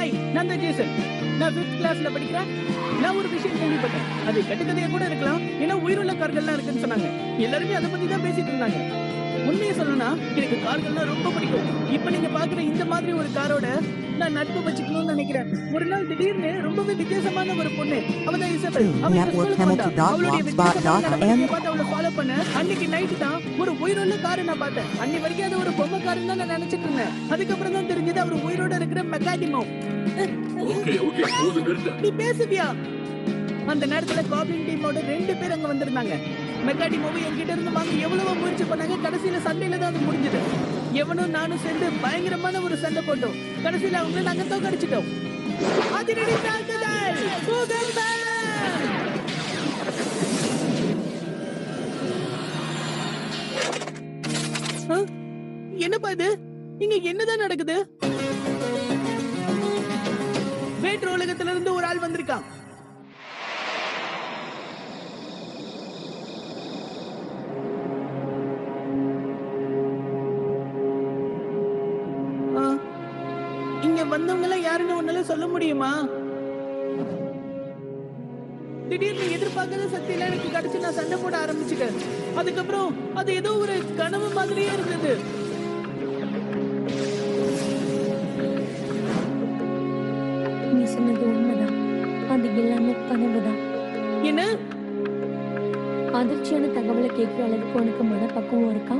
Hi, நான் தான் Jason. நான் 5th கிளாஸ்ல படிக்கிறேன். நான் ஒரு விஷயம் கேள்விப்பட்டேன். அது கட்டுக்கதையா கூட இருக்கலாம். ஏன்னா உயிருள்ள கார்கள்லாம் இருக்குன்னு சொன்னாங்க. எல்லாருமே அதை பத்தி தான் பேசிட்டு இருந்தாங்க. உண்மையை சொல்லணும்னா எனக்கு கார்கள்னா ரொம்ப பிடிக்கும். இப்ப நீங்க பாக்குற இந்த மாதிரி ஒரு காரோட நான் நட்பு வச்சுக்கணும்னு நினைக்கிறேன். ஒரு நாள் திடீர்னு ரொம்பவே வித்தியாசமான ஒரு பொண்ணு, அவதான் இசபெல். அவளுடைய வித்தியாசமான பார்த்து அவளை ஃபாலோ பண்ண அன்னைக்கு நைட்டு தான் ஒரு உயிருள்ள காரை நான் பார்த்தேன். அன்னைக்கு வரைக்கும் அது ஒரு பொம்மை காருன்னு தான் நான் நினைச்சிட்டு இருந்தேன். அதுக்கப்புறம் தான் தெரிஞ்சது அவர் உயிரோட இருக்கிற மெக்கானிமோ. நீ பேசுவியா? அந்த நேரத்துல காப்ளின் டீமோட 2 பேர் அங்க வந்திருந்தாங்க. மெக்கானிமோவை என்கிட்ட இருந்து வாங்க எவ்வளவோ முயற்சி பண்ணாங்க. கடைசியில சண்டையில தான் அது முடிஞ்சது. எவனும் நானும் சேர்ந்து பயங்கரமான ஒரு சண்டை போட்டோம். கடைசியில அவங்களை நாங்க தோக்கடிச்சிட்டோம். அதிரடி தாக்குதல் பூகம்பம். என்னப்பா இது? இங்க என்னதான் நடக்குது? வேற்று உலகத்துல இருந்து ஒரு ஆள் வந்திருக்கான். இங்க வந்தவங்க எல்லாம் யாருன்னு உன்னால சொல்ல முடியுமா? திடீர்னு எதிர்பார்க்காத சக்தி எல்லாம் எனக்கு கிடைச்சு நான் சண்டை போட ஆரம்பிச்சுட்டேன். அதுக்கப்புறம் அது ஏதோ ஒரு கனவு மாதிரியே இருந்தது. நீ சொன்னது உண்மைதான். அது எல்லாமே கனவுதான். என்ன? அதிர்ச்சியான தகவலை கேட்கிற அளவுக்கு உனக்கு மனப்பக்குவம் இருக்கா?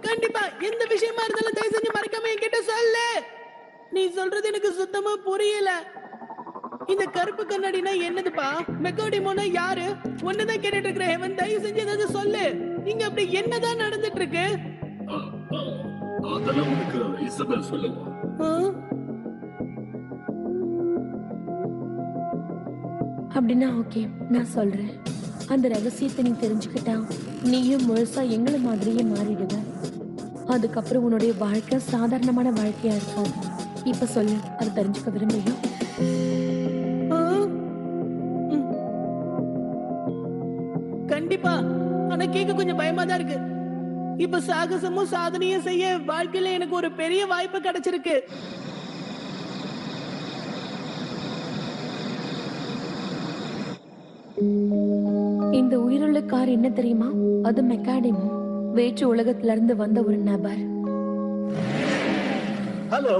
கண்டிப்பா. எந்த விஷயமா இருந்தாலும் தயவு செஞ்சு மறக்காம என்கிட்ட சொல்லு. நீ சொல்றது எனக்கு சுத்தமா புரியல. இந்த கருப்பு கண்ணாடினா என்னதுப்பா? மெக்கானிமோனா யாரு? ஒண்ணுதான் கேட்டுட்டு இருக்கிற. ஹெவன், தயவு செஞ்சு ஏதாவது சொல்லு. இங்க அப்படி என்னதான் நடந்துட்டு இருக்கு? அதெல்லாம் உனக்கு இசபெல் சொல்லுவா. அப்படின்னா ஓகே, நான் சொல்றேன். அந்த ரகசியத்தை நீ தெரிஞ்சுக்கிட்டா நீயும் முழுசா எங்களை மாதிரியே மாறிடுவ. அதுக்கப்புறம் உன்னுடைய வாழ்க்கை சாதாரணமான வாழ்க்கையா இருக்கும். இப்ப சொல்லு, அதை தெரிஞ்சுக்க விரும்புறியா? கண்டிப்பா. ஆனா கேட்க கொஞ்சம் பயமா தான் இருக்கு. இப்ப சாகசமும் சாதனையும் செய்ய வாழ்க்கையில எனக்கு ஒரு பெரிய வாய்ப்பு கிடைச்சிருக்கு. இந்த உயிருள்ள கார் என்ன தெரியுமா? அது மெக்கானிமோ, வேற்று உலகத்துல இருந்து வந்த ஒரு நபர். ஹலோ.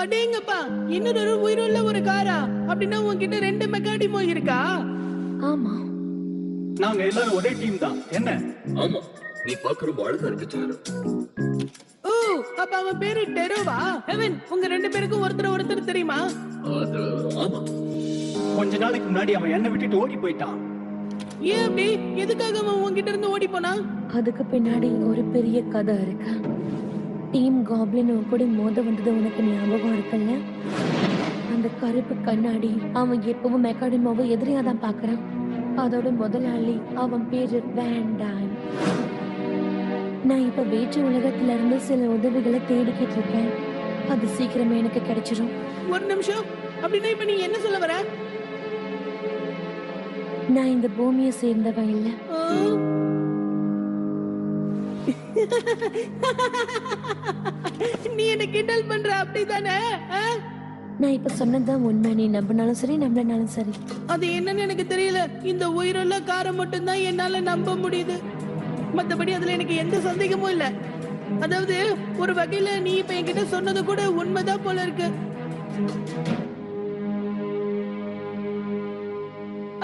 அடேங்கப்பா, இன்னொரு உயிருள்ள ஒரு காரா? அப்படின்னா உன்கிட்ட 2 மெக்கானிமோ இருக்கா? ஆமா, நாங்க எல்லாரும் ஒரே டீம் தான். என்ன? ஆமா, நீ பாக்குற அழகா இருக்கு. ஓ, அப்ப அவன் பேரு டெரோவா? ஹெவன், உங்க 2 பேருக்கும் ஒருத்தர் தெரியுமா? அது ஆமா. கொஞ்ச நாளைக்கு முன்னாடி அவன் என்ன விட்டுட்டு ஓடி போயிட்டான். ஏன் அப்படி? எதுக்காக அவன் உன்கிட்ட இருந்து ஓடி போனா? அதுக்கு பின்னாடி ஒரு பெரிய கதை இருக்கு. டீம் காப்ளின் கூட மோத வந்தது உனக்கு ஞாபகம் இருக்குல்ல? அந்த கருப்பு கண்ணாடி அவன் எப்பவும் மெக்கானிமோவை எதிரியா தான் பாக்குறான். அதோட முதலாளி அவன் பேரு வேண்டான். நான் இப்ப வேற்று உலகத்துல இருந்து சில உதவிகளை தேடிக்கிட்டு இருக்கேன். அது சீக்கிரமே எனக்கு கிடைச்சிடும். ஒரு நிமிஷம். அப்படின்னா இப்ப நீ என்ன சொல்ல வர? நான் இந்த பூமியை சேர்ந்தவன் இல்ல. நீ என்ன கிண்டல் பண்ற, அப்படிதானே? நான் இப்ப சொன்னதுதான் உண்மை. நீ நம்பினாலும் சரி, நம்பலனாலும் சரி. அது என்னன்னு எனக்கு தெரியல. இந்த உயிருள்ள காரை மட்டும் தான் என்னால நம்ப முடியுது. மத்தபடி அதுல எனக்கு எந்த சந்தேகமும் இல்ல. அதாவது ஒரு வகையில நீ இப்ப என்கிட்ட சொன்னது கூட உண்மைதான் போல இருக்கு.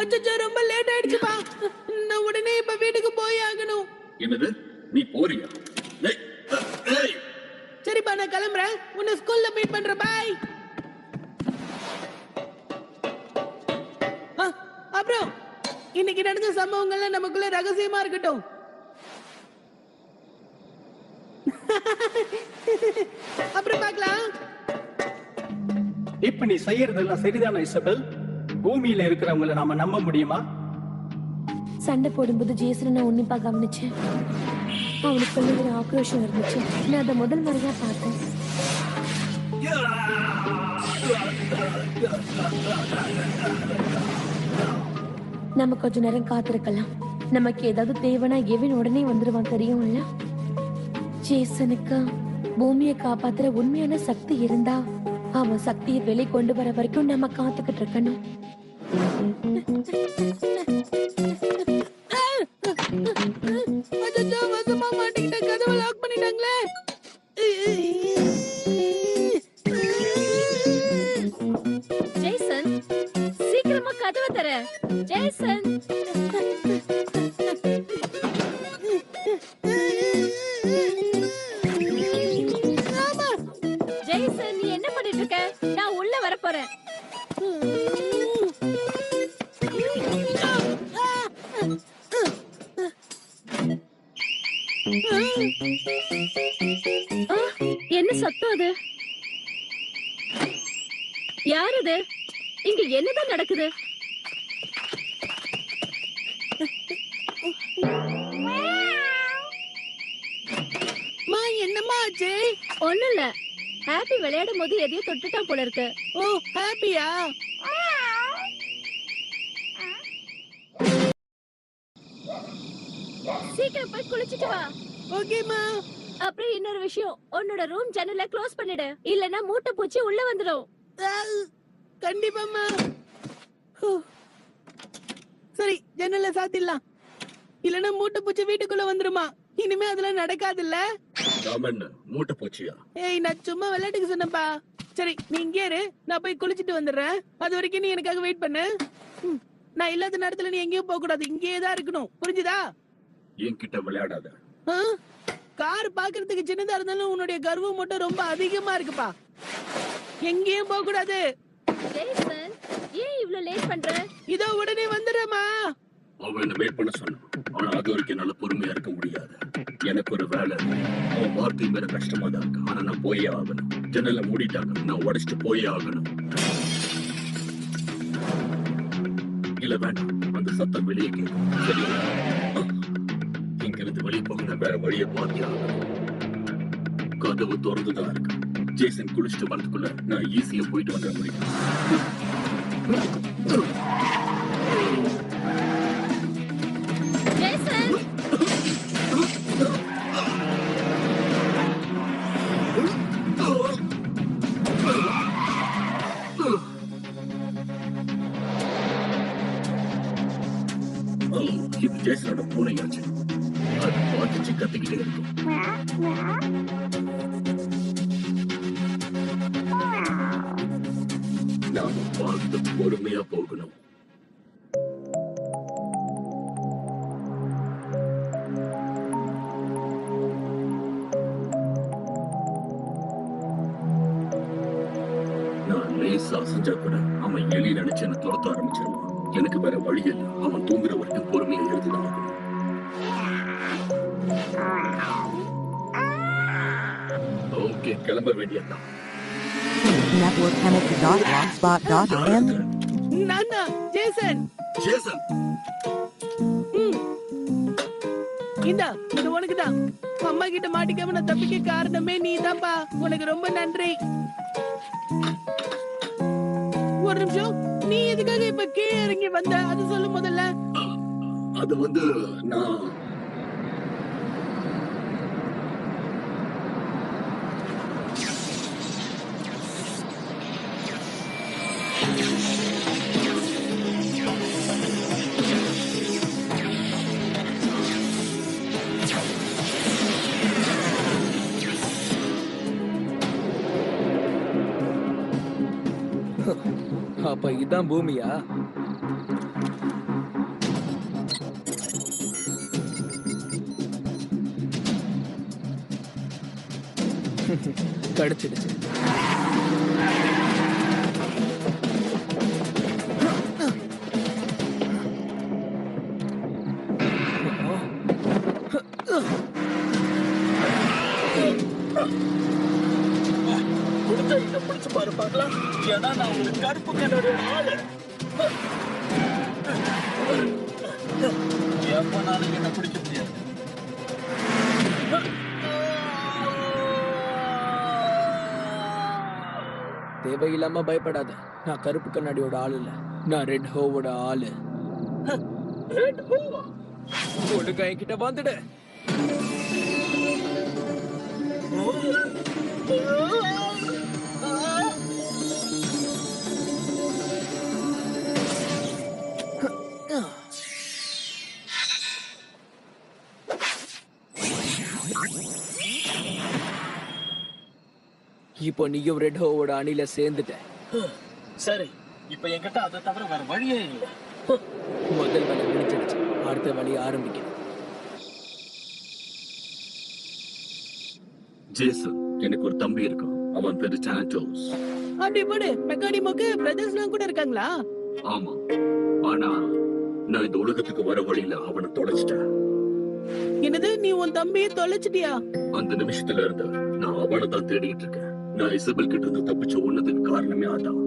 அச்சச்சோ, ரொம்ப லேட் ஆயிடுச்சுப்பா. நான் உடனே இப்ப வீட்டுக்கு போய் ஆகணும். என்னது? நீ போறியா? சரிப்பா, நான் கிளம்புறேன். உன்னை ஸ்கூல்ல மீட் பண்றேன். பை. அப்புறம் இன்னைக்கு நடந்த சம்பவங்கள்லாம் நமக்குள்ள ரகசியமா இருக்கட்டும். அப்புறம் பார்க்கலாம். இப்ப நீ செய்யறதெல்லாம் சரிதானா இசபெல்? பூமியில இருக்கிறவங்களை நாம நம்ப முடியுமா? சண்டை போடும்போது ஜேசனை நான் உன்னிப்பா கவனிச்சேன். அவனுக்குள்ள ஒரு ஆக்ரோஷம் இருந்துச்சு. நான் அதை முதல் முறையா பார்த்தேன். நம்ம கொஞ்ச நேரம் காத்திருக்கலாம். நமக்கு ஏதாவது தேவைன்னா எவன் உடனே வந்துருவான், தெரியும்ல? ஜேசனுக்கு பூமியை காப்பாத்துற உண்மையான சக்தி இருந்தா அவன் சக்தியை வெளியே கொண்டு வர வரைக்கும் நம்ம காத்துக்கிட்டு இருக்கணும். அச்சச்சோ, வசமா மாட்டிக்கிட்ட, கதவை லாக் பண்ணிட்டாங்களே. ஜேசன், சீக்கிரமா கதவை தர. ஜேசன், ஜேசன், நீ என்ன பண்ணிட்டு இருக்க? நான் உள்ள வர போறேன். என்ன சத்தம் அது? யார் அது? இங்க என்னதான் நடக்குது? என்னம்மா ஆச்சு? ஒண்ணும் இல்ல, ஹாப்பி விளையாடும் போது எதையோ தொட்டுட்டான் போல இருக்கு. ஓ, ஹாப்பியா? சீக்கிரம் போய் குளிச்சிட்டு வா. ஓகேம்மா. அப்புறம் இன்னொரு விஷயம், உன்னோட ரூம் ஜன்னலை க்ளோஸ் பண்ணிடு, இல்லனா மூட்டை பூச்சி உள்ள வந்துடும். கண்டிப்பாம்மா. சரி, ஜன்னலை சாத்திடலாம். இல்லனா மூட்டை பூச்சி வீட்டுக்குள்ள வந்துருமா? இனிமே அதெல்லாம் நடக்காதுல்ல? மூட்டை பூச்சியா? ஏய், நான் சும்மா விளையாட்டுக்கு சொன்னப்பா. சரி, நீ இங்கே இரு, நான் போய் குளிச்சிட்டு வந்துடுறேன். அது வரைக்கும் நீ எனக்காக வெயிட் பண்ணு. நான் இல்லாத நேரத்துல நீ எங்கேயும் போக கூடாது, இங்கேயே தான் இருக்கணும். புரிஞ்சுதா? என்கிட்ட விளையாடாத. கார் பாக்குறதுக்கு சின்னதா இருந்தாலும் உன்னுடைய கர்வம் மட்டும் ரொம்ப அதிகமா இருக்குப்பா. எங்கேயும் போக கூடாது. ஜேசன், ஏன் இவ்ளோ லேட் பண்ற? இதோ உடனே வந்துடுறேம்மா. அவன் என்ன வெயிட் பண்ண சொன்னான். ஆனா அது வரைக்கும் என்னால பொறுமையா இருக்க முடியாது. எனக்கு ஒரு வேலை இருக்கு. அவன் வார்த்தை மேல கஷ்டமா தான் இருக்கு. ஆனா நான் போயே ஆகணும். ஜன்னல மூடிட்டாங்க, நான் உடைச்சிட்டு போயே ஆகணும். இல்ல வேண்டாம், அந்த சத்தம் வெளியே கேட்கும். சரியா? இங்க இருந்து வெளியே போக நான் வேற வழியை பார்த்தே ஆகணும். கதவு திறந்துதான் இருக்கு. ஜேசன் குளிச்சுட்டு வரதுக்குள்ள நான் ஈஸியா போயிட்டு வந்துட முடியும். ஜேசன், இது ஜேசனோட பூனையாச்சு. அது பார்த்துச்சு கத்திக்கிட்டே இருக்கும். நாம பார்த்து பொறுமையா போகணும். நான் லேசா அசைஞ்சா கூட அவன் எலி நினைச்சு என்ன துரத்த ஆரம்பிச்சிருவான். எனக்கு வேற வழி இல்லை. அவன் தூங்குற வரைக்கும் பொறுமையா எழுதிதான் ஆகணும். ஓகே, கிளம்ப வேண்டியதான். Network connected.blogspot.in. நானா ஜேசன்? ஜேசன், இந்தா, இது உனக்குதான். அம்மா கிட்ட மாட்டிக்காம நான் தப்பிக்க காரணமே நீதான்ப்பா. உனக்கு ரொம்ப நன்றி. ஒரு நிமிஷம், நீ எதுக்காக இப்ப கீழே இறங்கி வந்த? அது சொல்லு முதல்ல. அது வந்து நான் அப்ப இதான் பூமியா? கிடைச்சிடுச்சு. பிடிச்சு பாரு பார்க்கலாம். ஏன்னா நான் உங்களுக்கு கருப்பு கண்ணோட ஆளு. எப்பனாலும் என்ன பிடிக்க முடியாது. தேவையில்லாம பயப்படாத. நான் கருப்பு கண்ணாடியோட ஆள் இல்ல, நான் ரெட் ஹோவோட ஆளு. ரெட் ஹோவா? ஒழுங்கா என்கிட்ட வந்துடு. இப்போ நீயும் ரெட் ஹோவோட அணில சேர்ந்துட்ட. சரி, இப்ப என்கிட்ட அதை தவிர வேற வழியே இல்லை. முதல் வேலை முடிஞ்சிடுச்சு, அடுத்த வழி ஆரம்பிக்கணும். ஜேசன், எனக்கு ஒரு தம்பி இருக்கான். அவன் பேரு சாண்டோஸ். அப்படி போடு. மெக்கானிமோக்கு பிரதர்ஸ்லாம் கூட இருக்காங்களா? ஆமா, ஆனா நான் இந்த உலகத்துக்கு வர வழியில அவனை தொலைச்சிட்டேன். என்னது, நீ உன் தம்பியை தொலைச்சிட்டியா? அந்த நிமிஷத்துல இருந்து நான் அவனை தான் தேடிட்டு இருக்கேன். நான் இசபெல் கிட்ட இருந்து தப்பிச்ச ஒன்னதுக்கு காரணமே அதான்.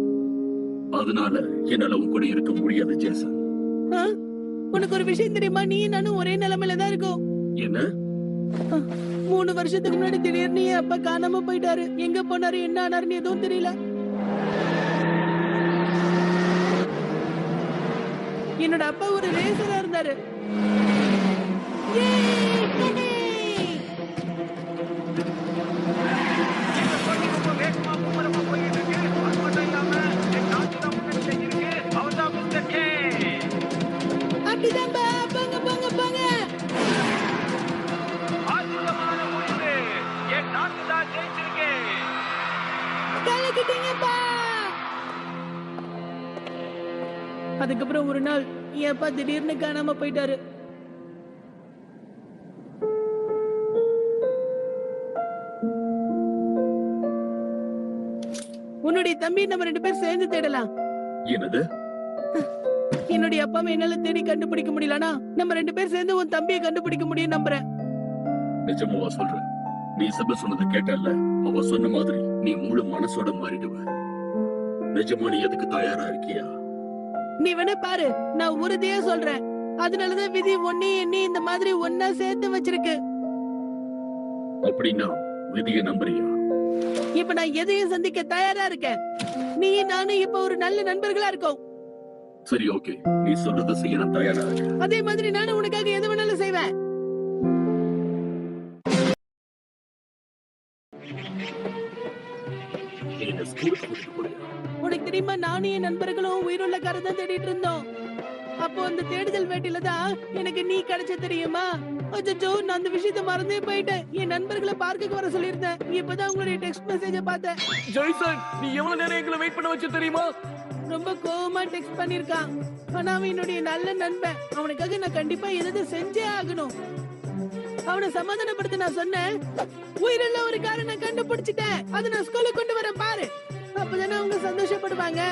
அதனால என்னால உன் கூட இருக்க முடியாது ஜேசன். ஆ? உனக்கு ஒரு விஷயம் தெரியுமா? நீ நானும் ஒரே நிலைமையில தான் இருக்கோம். என்ன? 3 வருஷத்துக்கு முன்னாடி திடீர்னு என் அப்பா காணாம போயிட்டாரு. எங்க போனாரு, என்ன ஆனாருன்னு எதுவும் தெரியல. என்னோட அப்பா ஒரு ரேசரா இருந்தாரு. அப்படிதான் பா, போங்க போங்க போங்க. கலக்கிட்டீங்கப்பா. அதுக்கப்புறம் ஒரு நாள் என் அப்பா திடீர்னு காணாம போயிட்டாரு. உன்னுடைய தம்பி நம்ம 2 பேர் சேர்ந்து தேடலாம். என்னது? என்னுடைய அப்பாவை என்னால தேடி கண்டுபிடிக்க முடியலனா நம்ம 2 பேர் சேர்ந்து உன் தம்பியை கண்டுபிடிக்க முடியும் நம்புறேன். நிஜமாவா சொல்றேன்? நீ இசபெல் சொன்னதை கேட்டல்ல, அவ சொன்ன மாதிரி நீ முழு மனசோட மாறிடுவ. நிஜமா நீ எதுக்கு தயாரா இருக்கியா? நீ வேணா பாரு, நான் உறுதியா சொல்றேன். அதனாலதான் விதி ஒன்னே என்னை இந்த மாதிரி ஒன்னா சேர்த்து வச்சிருக்கு. அப்படின்னா விதியை நம்புறியா? இப்ப நான் எதையும் சந்திக்க தயாரா இருக்கேன். நீ நானும் இப்ப ஒரு நல்ல நண்பர்களா இருக்கோம். சரி, ஓகே, நீ சொல்றதை செய்ய நான் தயாரா இருக்கேன். அதே மாதிரி நானும் உனக்காக எது வேணாலும் செய்வேன். நீ என்ன ஸ்கூலுக்கு கூட்டிட்டு போறியா? உனக்கு தெரியுமா, நானும் என் நண்பர்களும் உயிருள்ள காரை தான் தேடிட்டு இருந்தோம். அப்போ அந்த தேடுதல் வேட்டையில தான் எனக்கு நீ கிடைச்ச தெரியுமா? அச்சோ, நான் அந்த விஷயத்தை மறந்தே போயிட்டேன். என் நண்பர்களை பார்க்க வர சொல்லியிருந்தேன். இப்பதான் உங்களுடைய டெக்ஸ்ட் மெசேஜ பார்த்தேன். ஜெய்சன், நீ எவ்வளவு நேரம் எங்களை வெயிட் பண்ண வச்சு தெரியுமா? ரொம்ப கோவமா டெக்ஸ்ட் பண்ணிருக்கான். ஆனா அவன் என்னுடைய நல்ல நண்பன். அவனுக்காக நான் கண்டிப்பா எதாவது செஞ்சே ஆகணும். அவனை சமாதானப்படுத்த நான் சொன்னேன், உயிருள்ள ஒரு காரை நான் கண்டுபிடிச்சிட்டேன். அதை நான் ஸ்கூலுக்கு கொண்டு வரேன் பாரு. அப்பதானே அவங்க சந்தோஷப்படுவாங்க.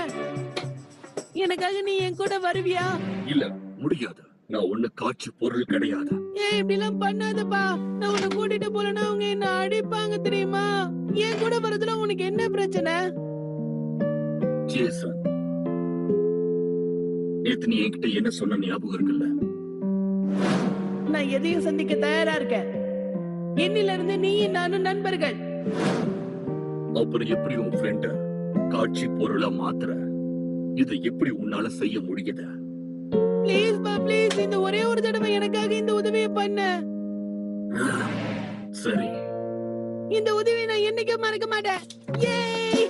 எனக்காக நீ என் கூட வருவியா? இல்ல, முடியாது. நான் ஒண்ணு காட்சி பொருள் கிடையாது. ஏன் இப்படி எல்லாம் பண்ணாதப்பா. நான் உன்னை கூட்டிட்டு போலனா அவங்க என்ன அடிப்பாங்க தெரியுமா? என் கூட வரதுல உனக்கு என்ன பிரச்சனை? ஜேசன், நேத்து நீ என்கிட்ட என்ன சொன்ன ஞாபகம் இருக்குல்ல? நான் எதையும் சந்திக்க தயாரா இருக்கேன். என்னில இருந்து நீ நானும் நண்பர்கள். அப்புறம் எப்படி உன் ஃப்ரெண்ட காட்சி பொருளா மாத்துற? இதை எப்படி உன்னால செய்ய முடியுது? ப்ளீஸ் பா, ப்ளீஸ், இந்த ஒரே ஒரு தடவை எனக்காக இந்த உதவியை பண்ண. சரி, இந்த உதவியை நான் என்னைக்கும் மறக்க மாட்டேன். ஏய்!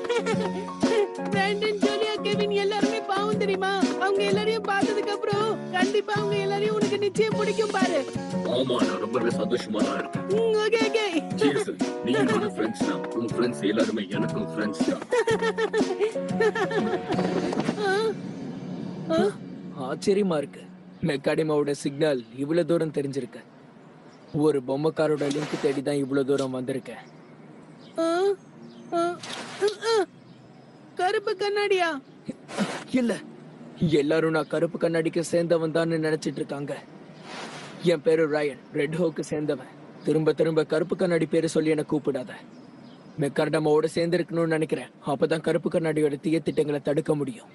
பிராண்டன், ஜூலியா, கெவின் எல்லாருமே பாவம் தெரியுமா? அவங்க எல்லாரையும் பார்த்ததுக்கு அப்புறம் கண்டிப்பா அவங்க எல்லாரையும் உனக்கு நிச்சயம் பிடிக்கும் பாரு. ஆமா, நான் ரொம்பவே சந்தோஷமா தான் இருக்கேன். Okay okay. ஜேசன், நீ என்னோட ஃப்ரெண்ட்ஸ் தான். உன் ஃப்ரெண்ட்ஸ் எல்லாருமே எனக்கும் ஃப்ரெண்ட்ஸ் தான். ஆச்சரியமா இருக்கு. மெக்காடிமாவோட சிக்னல் இவ்வளவு தூரம் தெரிஞ்சிருக்கு. ஒரு பொம்மைக்காரோட லிங்க் தேடி தான் இவ்வளவு தூரம் வந்திருக்கேன். கருப்பு கண்ணாடியா? இல்ல, எல்லாரும் நான் கருப்பு கண்ணாடிக்கு சேர்ந்தவன் தான் நினைச்சிட்டு இருக்காங்க. என் பேரு ராயன், ரெட் ஹோக்கு சேர்ந்தவன். திரும்ப திரும்ப கருப்பு கண்ணாடி பேரு சொல்லி என்ன கூப்பிடாத. மெக்காடமாவோட சேர்ந்து இருக்கணும்னு நினைக்கிறேன். அப்பதான் கருப்பு கண்ணாடியோட தீய திட்டங்களை தடுக்க முடியும்.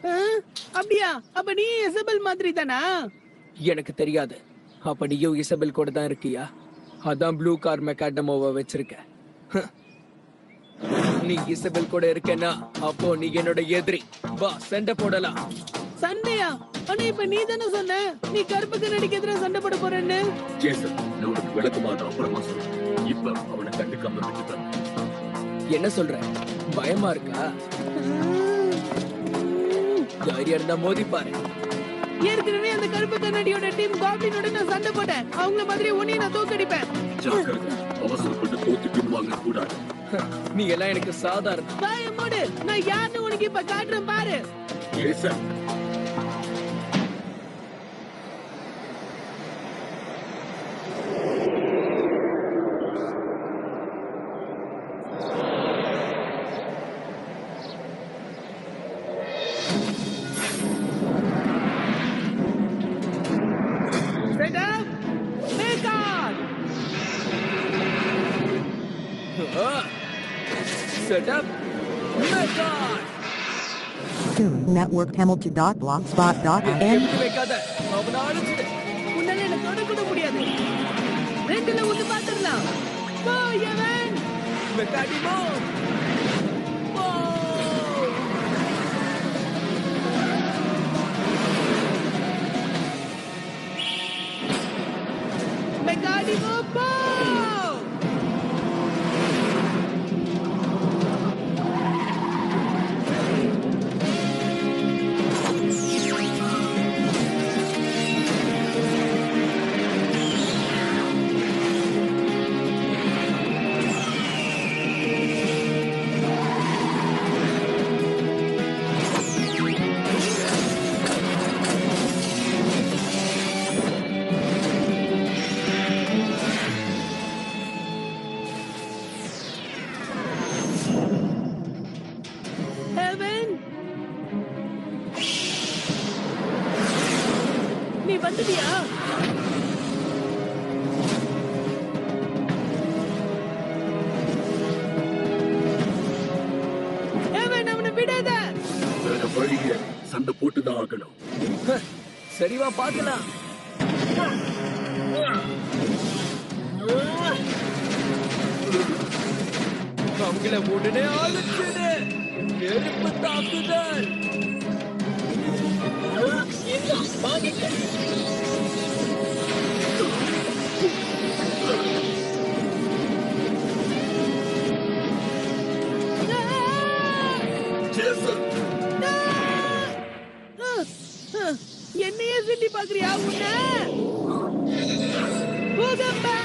அப்படியா? அப்ப நீ இசபெல் மாதிரி தானா? எனக்கு தெரியாது. அப்ப நீயும் இசபெல் கூட தான் இருக்கியா? அதான் ப்ளூ கார் மெக்காடமோவை வச்சிருக்க. நீ இசபெல் கூட இருக்கேன்னா அப்போ நீ என்னோட எதிரி. வா, சண்டை போடலாம். சண்டையா? ஆனா இப்ப நீ தானே சொன்ன நீ கருப்பு கண்ணாடிக்கு எதிராக சண்டை போட போறேன்னு. ஜேசன், நான் உனக்கு விளக்கமா தான் அப்புறமா சொல்றேன். இப்ப அவனை கண்டுக்காம விட்டுட்டான். என்ன சொல்ற? பயமா இருக்கா? தைரியம் இருந்தா மோதி பாரு. ஏற்கனவே அந்த கருப்பு கண்ணாடியோட டீம் காப்ளினோட நான் சண்டை போட்டேன். அவங்கள மாதிரி உன்னையும் நான் தோக்கடிப்பேன். ஜாக்கிரதை, அவசரப்பட்டு தோத்து பின்வாங்க கூடாது. நீ எல்லாம் எனக்கு சாதாரண. வாய மூடு. நான் யாருன்னு உனக்கு இப்ப காட்டுறேன் பாரு. Jason, Set up. Make on. Set up. Megan. Toon Network Hamilton.blogspot.in. எடுத்து வைக்காத. அவனை அழிச்சிடு. உன்னால என்ன தொட கூட முடியாது. ரெண்டுல ஒண்ணு பாத்துடலாம். போ எவன். மெக்கானிமோ. போ. மெக்கானிமோ போ. ஹெவன். நீ வந்துட்டியா? ஹெவன் அவனை விடாத. வேற வழி இல்ல. சண்டை போட்டுதான் ஆகணும். சரிவா பார்க்கலாம். அவங்கள உடனே அழிச்சிடு. நெருப்பு தாக்குதல். ஜேசன், என்னையே சுண்டி பாக்குறியா உன்ன? பூகம்பம்.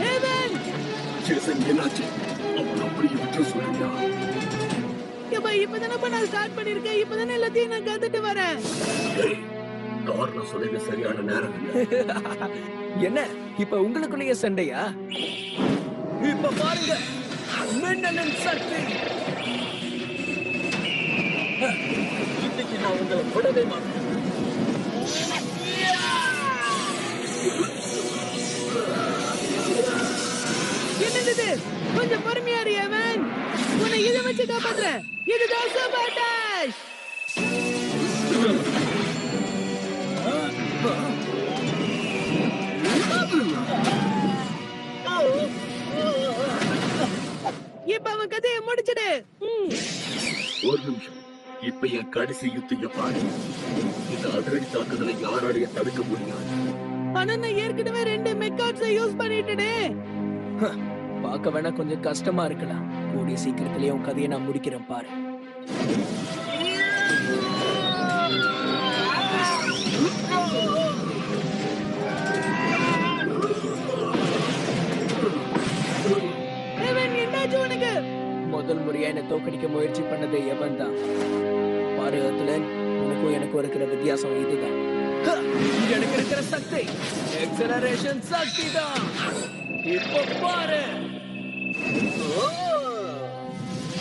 ஹெவன். ஜேசன் என்னாச்சு? அவன் அப்படியே விட்டு சொல்றியா? ஏப்பா இப்பதானப்பா நான் ஸ்டார்ட் பண்ணிருக்கேன். இப்பதானே எல்லாத்தையும் நான் கத்துட்டு வரேன். ஏய், காரணம் சொல்லுங்க, சரியான நேரம் இல்ல. என்ன இப்ப உங்களுக்குள்ளேயே சண்டையா? இப்ப பாருங்க, மின்னலின் சக்தி. இன்னைக்கு நான் உங்களை விடவே மாட்டேன். என்னது இது? கொஞ்சம் பொறுமையா இரு ஹெவன். உன்னை இதை வச்சு காப்பாத்துறேன். இதுதான் சபாட்டாஷ். இப்ப அவன் கதையை முடிச்சிடு. ஒரு நிமிஷம். இப்ப என் கடைசி யுத்திய பாரு. இந்த அதிரடி தாக்குதலை யாராலையும் தடுக்க முடியாது. ஆனா நான் ஏற்கனவே 2 மெக்காட்ஸை யூஸ் பண்ணிட்டேனே. பார்க்க வேணா கொஞ்சம் கஷ்டமா இருக்கலாம். கூடிய சீக்கிரத்திலேயே உன் கதையை நான் முடிக்கிறேன் பாரு. ஹெவன் என்னாச்சு உனக்கு? முதல் முறையா என்ன தோக்கடிக்க முயற்சி பண்ணது எவன் தான் பாரு. அதுலன், உனக்கும் எனக்கும் இருக்கிற வித்தியாசம் இதுதான். எனக்கு இருக்கிற சக்தி எக்ஸலரேஷன் சக்தி தான். இப்ப பாரு,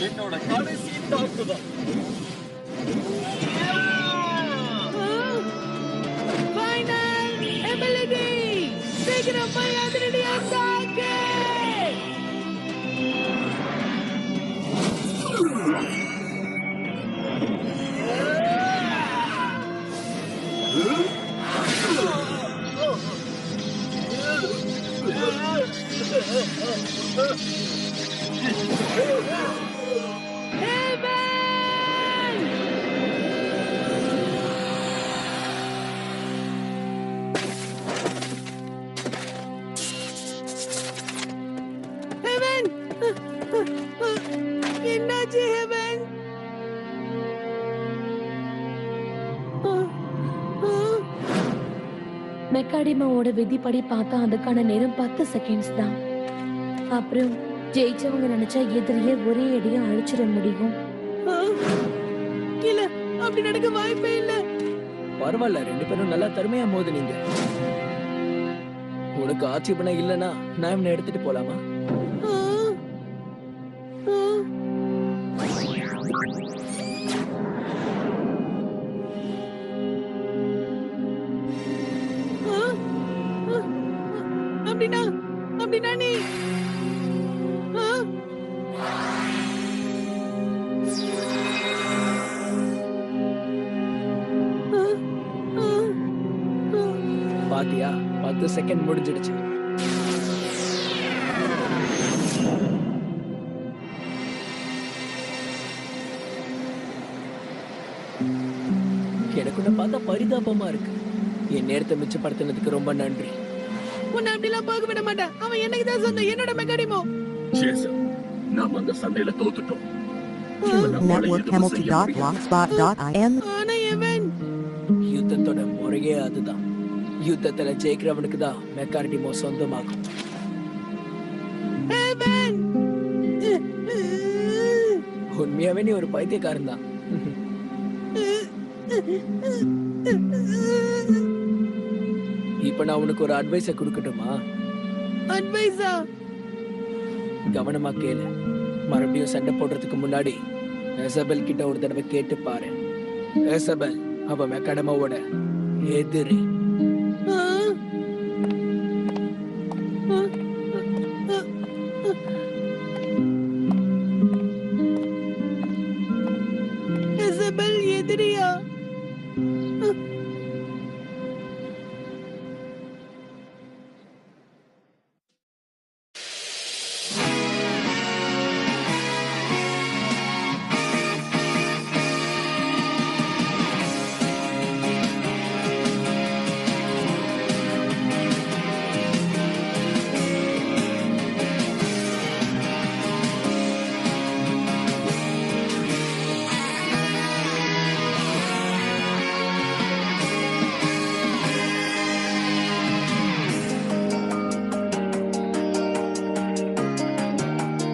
என்னோட கடைசி தாக்குதல். Final ability. சீக்கிரம் போய் அதிரடியா தாக்கு. ஹெவன் என்னாச்சு ஹெவன்? மெக்காடிமாவோட விதிப்படி பார்த்தா அதுக்கான நேரம் 10 செகண்ட்ஸ் தான். அப்புறம் ஜெயிச்சவங்க நினைச்சா எதிரியே ஒரே அடியா அழிச்சிட முடியும். இல்ல, அப்படி நடக்க வாய்ப்பே இல்ல. பரவாயில்ல, 2 பேரும் நல்லா தருமையா மோதுனீங்க. உனக்கு ஆட்சேபணம் இல்லனா நான் இவனை எடுத்துட்டு போலாமா? ஆ, ஆ. ஆ, ஆ, அப்படின்னா அப்படின்னா நீ ஆ? ஆ, ஆ, ஆ. பாத்தியா, 10 செகண்ட் முடிஞ்சிடுச்சு. எனக்கு உன்னை பார்த்தா பரிதாபமா இருக்கு. என் நேரத்தை மிச்சப்படுத்தினதுக்கு ரொம்ப நன்றி. உன்னை அப்படிலாம் பார்க்க விட மாட்டேன். அவன் எனக்கு தான் சொந்தம், என்னோட மெக்காடிமோ. ஜேசன், நாம அந்த சண்டையில தோத்துட்டோம். இவன் நம்மால Network எதுவும் செய்ய முடியாது. Hamilton.blogspot.in. ஆனா எவன்? யுத்தத்தோட முறையே அதுதான். யுத்தத்துல ஜெயிக்கிறவனுக்கு தான் மெக்கார்டிமோ சொந்தமாகும். எவன்? உண்மையாவே நீ ஒரு பைத்தியக்காரன் தான். இப்ப நான் உனக்கு ஒரு அட்வைஸ கொடுக்கட்டுமா? அட்வைஸா? கவனமா கேளு. மறுபடியும் சண்டை போடுறதுக்கு முன்னாடி எசபெல் கிட்ட ஒரு தடவை கேட்டு பாரு. எசபெல் அவ மெக்காடமாவோட எதிரி.